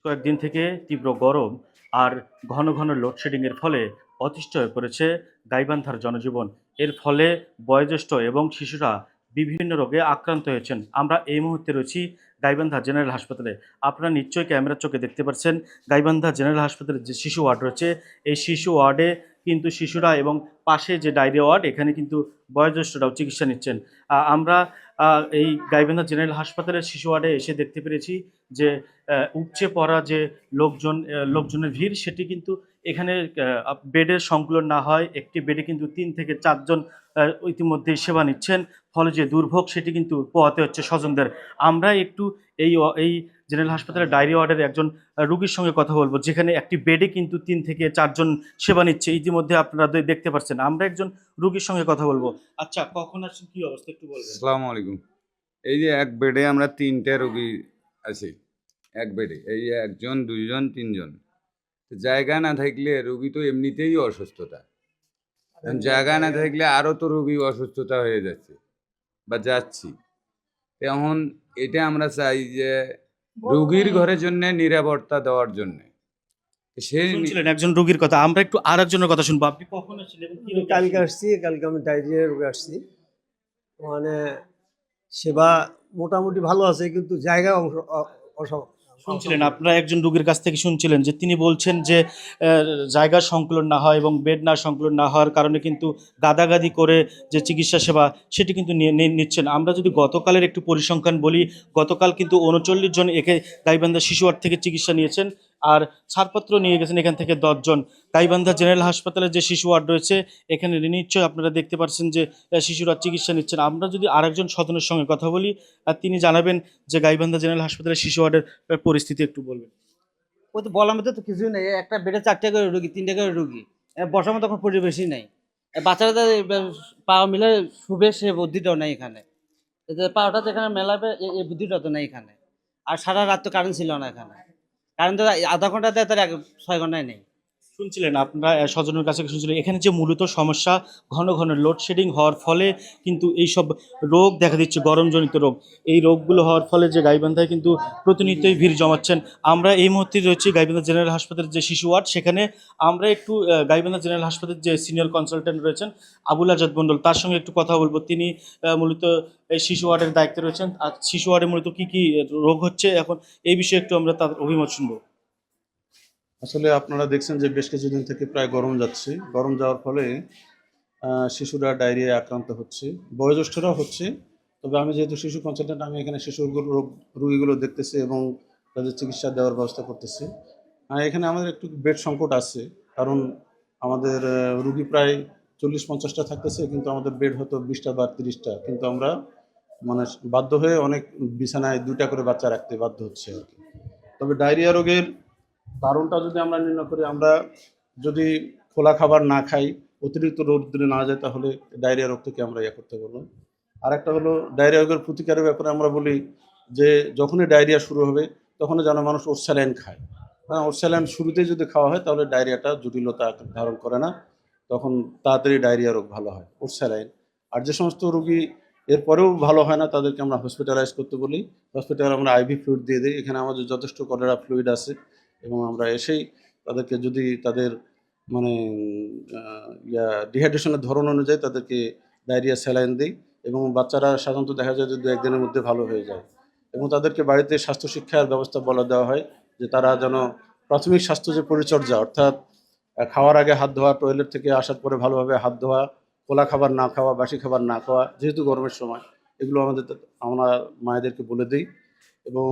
কয়েকদিন থেকে তীব্র গরম আর ঘন ঘন লোডশেডিংয়ের ফলে অতিষ্ঠ হয়ে পড়েছে গাইবান্ধার জনজীবন। এর ফলে বয়োজ্যেষ্ঠ এবং শিশুরা বিভিন্ন রোগে আক্রান্ত হয়েছেন। আমরা এই মুহূর্তে রয়েছি গাইবান্ধা জেনারেল হাসপাতালে। আপনারা নিশ্চয়ই ক্যামেরার চোখে দেখতে পাচ্ছেন গাইবান্ধা জেনারেল হাসপাতালের যে শিশু ওয়ার্ড রয়েছে, এই শিশু ওয়ার্ডে কিন্তু শিশুরা এবং পাশে যে ডায়রিয়া ওয়ার্ড, এখানে কিন্তু বয়োজ্যেষ্ঠরাও চিকিৎসা নিচ্ছেন। আমরা এই গাইবান্ধা জেনারেল হাসপাতালের শিশু ওয়ার্ডে এসে দেখতে পেরেছি যে উপচে পড়া যে লোকজনের ভিড়, সেটি কিন্তু এখানে বেডের সংকুলন না হয়, একটি বেডে কিন্তু ৩ থেকে ৪ জন ইতিমধ্যেই সেবা নিচ্ছেন। ফলে যে দুর্ভোগ সেটি কিন্তু পোহাতে হচ্ছে স্বজনদের। আমরা একটু এই জেনারেল হাসপাতালের ডায়রিয়া ওয়ার্ডের একজন রুগীর সঙ্গে কথা বলবো, যেখানে একটি বেডে কিন্তু ৩ থেকে ৪ জন সেবা নিচ্ছে। ইতিমধ্যে আপনারা দেখতে পাচ্ছেন। আমরা একজন রুগীর সঙ্গে কথা বলবো। আচ্ছা, কখন আসছেন, কি অবস্থা একটু বলবেন? আসসালামু আলাইকুম। এই যে এক বেডে আমরা ৩টে রোগী আছি, এক বেডে এই যে ১ জন ২ জন ৩ জন। জায়গা না থাকলে রোগী তো এমনিতেই অসুস্থতা, জায়গা না থাকলে আরও তো রোগী অসুস্থতা হয়ে যাচ্ছে বা যাচ্ছি। এখন এটা আমরা চাই যে রোগীর ঘরের জন্য নিরাপত্তা দেওয়ার জন্য। শুনছিলেন একজন রোগীর কথা, আমরা একটু আরেকজনের কথা শুনবো। আপনি কখন আসছিলেন এবং কি কালকে আসছি, কালকে আমি ডায়রিয়া রোগে আসছি। মানে সেবা মোটামুটি ভালো আছে, কিন্তু জায়গা শুনছিলেন আপনারা একজন রোগীর কাছ থেকে শুনছিলেন যে তিনি বলছেন যে জায়গার সংকুলন না হয় এবং বেড না সংকুলন না হওয়ার কারণে কিন্তু গাদাগাদি করে যে চিকিৎসা সেবা সেটি কিন্তু নিচ্ছেন। আমরা যদি গতকালের একটু পরিসংখ্যান বলি, গতকাল কিন্তু ৩৯ জন একে গাইবান্ধা শিশু ওয়ার্ড থেকে চিকিৎসা নিয়েছেন, আর ছাড়পত্র নিয়ে গেছেন এখান থেকে ১০ জন। গাইবান্ধা জেনারেল হাসপাতালের যে শিশু ওয়ার্ড রয়েছে, এখানে নিশ্চয়ই আপনারা দেখতে পাচ্ছেন যে শিশুরা চিকিৎসা নিচ্ছেন। আমরা যদি আরেকজন স্বজনের সঙ্গে কথা বলি, আর তিনি জানাবেন যে গাইবান্ধা জেনারেল হাসপাতালের শিশু ওয়ার্ডের পরিস্থিতি একটু বলবেন। ও তো বলার মধ্যে তো কিছুই নেই, একটা বেডে ৪টে করে রুগী, 3টে করে রুগী, বসার মতো কোনো পরিবেশই নাই। বাচ্চারা পা মিলে শুবে, সে বুদ্ধিটাও নেই এখানে। পাওয়াটা যেখানে মেলাবে এই বুদ্ধিটা তো নেই এখানে। আর সারা রাত তো কারেন্ট ছিল না এখানে, কারেন্ট তো আধা ঘন্টা দেয়, তার ৬ ঘন্টায় নেই। শুনছিলেন আপনারা স্বজনের কাছে শুনছিলেন, এখানে যে মূলত সমস্যা ঘন ঘন লোডশেডিং হওয়ার ফলে কিন্তু এইসব রোগ দেখা দিচ্ছে, গরমজনিত রোগ। এই রোগগুলো হওয়ার ফলে যে গাইবান্ধায় কিন্তু প্রতিনিয়তই ভিড় জমাচ্ছেন। আমরা এই মুহূর্তে রয়েছি গাইবান্ধা জেনারেল হাসপাতালের যে শিশু ওয়ার্ড, সেখানে আমরা একটু গাইবান্ধা জেনারেল হাসপাতালের যে সিনিয়র কনসালটেন্ট রয়েছেন আবুল আজাদ মণ্ডল, তার সঙ্গে একটু কথা বলবো। তিনি মূলত এই শিশু ওয়ার্ডের দায়িত্বে রয়েছেন। আর শিশু ওয়ার্ডে মূলত কী কী রোগ হচ্ছে এখন, এই বিষয়ে একটু আমরা তার অভিমত শুনবো। আসলে আপনারা দেখছেন যে বেশ কিছুদিন থেকে প্রায় গরম যাচ্ছে। গরম যাওয়ার ফলে শিশুরা ডায়রিয়ায় আক্রান্ত হচ্ছে, বয়োজ্যেষ্ঠরাও হচ্ছে। তবে আমি যেহেতু শিশু কনসালটেন্ট, আমি এখানে রোগীগুলো দেখতেছি এবং তাদের চিকিৎসা দেওয়ার ব্যবস্থা করতেছি। এখানে আমাদের একটু বেড সংকট আছে, কারণ আমাদের রুগী প্রায় ৪০-৫০টা থাকতেছে, কিন্তু আমাদের বেড হয়তো ২০টা বা ৩০টা, কিন্তু আমরা মানে বাধ্য হয়ে অনেক বিছানায় ২টা করে বাচ্চা রাখতে বাধ্য হচ্ছে আর কি। তবে ডায়রিয়া রোগের কারণটা যদি আমরা নির্ণয় করি, আমরা যদি খোলা খাবার না খাই, অতিরিক্ত রোদ্রে না যায়, তাহলে ডায়রিয়া রোগ থেকে আমরা করতে পারবো। আরেকটা হলো ডায়রিয়া রোগের প্রতিকারের ব্যাপারে আমরা বলি যে যখনই ডায়রিয়া শুরু হবে তখনই যেন মানুষ ওরস্যালাইন খায়। হ্যাঁ, ওরস্যালাইন শুরুতেই যদি খাওয়া হয় তাহলে ডায়রিয়াটা জটিলতা ধারণ করে না, তখন তাড়াতাড়ি ডায়রিয়া রোগ ভালো হয়, ওরস্যালাইন। আর যে সমস্ত রোগী এরপরেও ভালো হয় না, তাদেরকে আমরা হসপিটালাইজ করতে বলি। হসপিটালে আমরা আইভি ফ্লুইড দিয়ে দিই। এখানে আমাদের যথেষ্ট কলেরা ফ্লুইড আছে, এবং আমরা এসেই তাদেরকে যদি তাদের মানে ডিহাইড্রেশনের ধরন অনুযায়ী তাদেরকে ডায়রিয়া স্যালাইন দিই, এবং বাচ্চারা সাধারণত দেখা যায় যে ২-১ দিনের মধ্যে ভালো হয়ে যায়। এবং তাদেরকে বাড়িতে স্বাস্থ্য শিক্ষার ব্যবস্থা বলে দেওয়া হয় যে তারা যেন প্রাথমিক স্বাস্থ্য যে পরিচর্যা, অর্থাৎ খাওয়ার আগে হাত ধোয়া, টয়লেট থেকে আসার পরে ভালোভাবে হাত ধোয়া, খোলা খাবার না খাওয়া, বাসি খাবার না খাওয়া, যেহেতু গরমের সময়, এগুলো আমরা মায়েদেরকে বলে দিই। এবং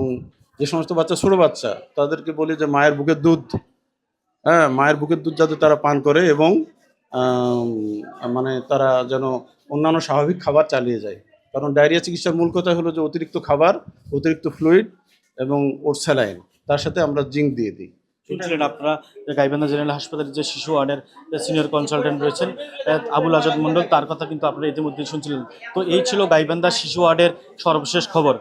যে সমস্ত বাচ্চা, ছোটো বাচ্চা, তাদেরকে বলি যে মায়ের বুকের দুধ, মায়ের বুকের দুধ যাতে তারা পান করে, এবং মানে তারা যেন অন্যান্য স্বাভাবিক খাবার চালিয়ে যায়। কারণ ডায়রিয়া চিকিৎসার মূল কথা হলো যে অতিরিক্ত খাবার, অতিরিক্ত ফ্লুইড এবং ওরস্যালাইন, তার সাথে আমরা জিঙ্ক দিয়ে দিই। শুনছিলেন আপনারা গাইবান্ধা জেনারেল হাসপাতালের যে শিশু ওয়ার্ডের সিনিয়র কনসালটেন্ট রয়েছেন আবুল আজাদ মণ্ডল, তার কথা কিন্তু আপনারা ইতিমধ্যে শুনছিলেন। তো এই ছিল গাইবান্ধা শিশু ওয়ার্ডের সর্বশেষ খবর।